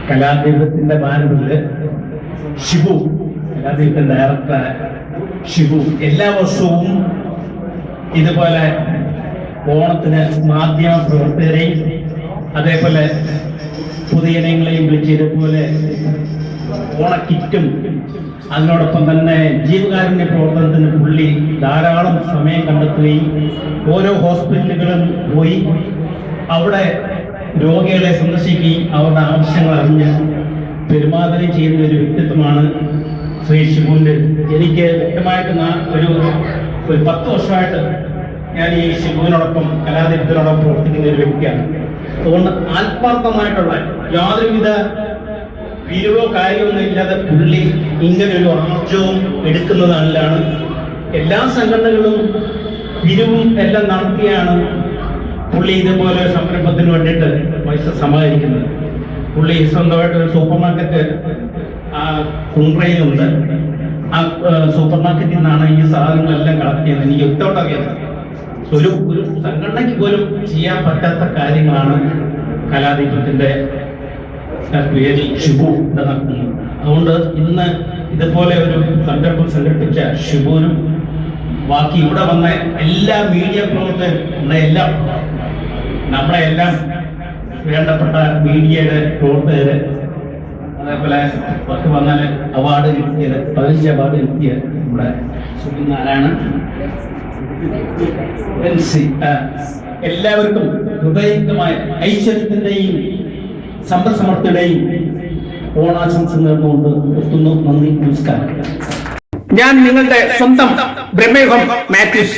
കലാദീപത്തിന്റെ ബാനറില് Shibu, കലാദീപത്തിന്റെ director Shibu എല്ലാ വർഷവും ഇതുപോലെ ഓണത്തിന് മാധ്യമ പ്രവർത്തകരെയും അതേപോലെ പൊതുജനങ്ങളെയും വിളിച്ച് ഇതുപോലെ ഓണക്കിറ്റും അതിനോടൊപ്പം തന്നെ ജീവകാരുണ്യ പ്രവർത്തനത്തിന് പുള്ളി ധാരാളം സമയം കണ്ടെത്തുകയും ഓരോ ഹോസ്പിറ്റലുകളും പോയി അവിടെ രോഗികളെ സന്ദർശിക്കുകയും അവരുടെ ആവശ്യങ്ങൾ അറിഞ്ഞ് പെരുമാറുകയും ചെയ്യുന്ന ഒരു വ്യക്തിത്വമാണ് ശ്രീ ഷിബുവിൻ്റെ. എനിക്ക് വ്യക്തമായിട്ട് ഒരു 10 വർഷമായിട്ട് ഞാൻ ഈ ഷിബുവിനോടൊപ്പം കലാദീപത്തിനോടൊപ്പം പ്രവർത്തിക്കുന്ന ഒരു വ്യക്തിയാണ്. അതുകൊണ്ട് ആത്മാർത്ഥമായിട്ടുള്ള യാതൊരുവിധ പിരിവോ കാര്യമൊന്നും ഇല്ലാതെ പുള്ളി ഇങ്ങനൊരു ആർജവും എടുക്കുന്നതല്ലാണ്. എല്ലാ സംഘടനകളും പിരിവും എല്ലാം നടത്തിയാണ് പുള്ളി ഇതുപോലെ സംരംഭത്തിന് വേണ്ടിയിട്ട് പൈസ സമാഹരിക്കുന്നത്. പുള്ളി സ്വന്തമായിട്ട് ഒരു സൂപ്പർ മാർക്കറ്റ് കുണ്ട്രയിലുണ്ട്. ആ സൂപ്പർ മാർക്കറ്റിൽ നിന്നാണ് ഈ സാധനങ്ങളെല്ലാം കളക്ട് ചെയ്യുന്നത്. എനിക്ക് വ്യക്തമായിട്ട് അറിയാം. ഒരു സംഘടനയ്ക്ക് പോലും ചെയ്യാൻ പറ്റാത്ത കാര്യങ്ങളാണ് കലാദീപത്തിന്റെ പേരിൽ ഷിബു നടക്കുന്നത്. അതുകൊണ്ട് ഇന്ന് ഇതുപോലെ ഒരു സംരംഭം സംഘടിപ്പിച്ച ഷിബുവിനും ബാക്കി ഇവിടെ വന്ന എല്ലാ മീഡിയ പ്രവർത്തകരും എല്ലാം നമ്മളെ എല്ലാം വേണ്ടപ്പെട്ട മീഡിയയുടെ പ്രവർത്തകര് അതേപോലെ ബാക്കി വന്നാൽ അവാർഡ് കിട്ടിയത് 15 അവാർഡ് കിട്ടിയ നമ്മുടെ സുഖനാരായണൻ എല്ലാവർക്കും ഹൃദയംഗമായ ഐശ്വര്യത്തിന്റെയും സമ്പദ്സമൃദ്ധിയുടെയും ഓണാശംസ നേർന്നുകൊണ്ട് നിർത്തുന്നു. നന്ദി, നമസ്കാരം. ഞാൻ നിങ്ങളുടെ സ്വന്തം ബ്രഹ്മയുഗം മാത്യൂസ്.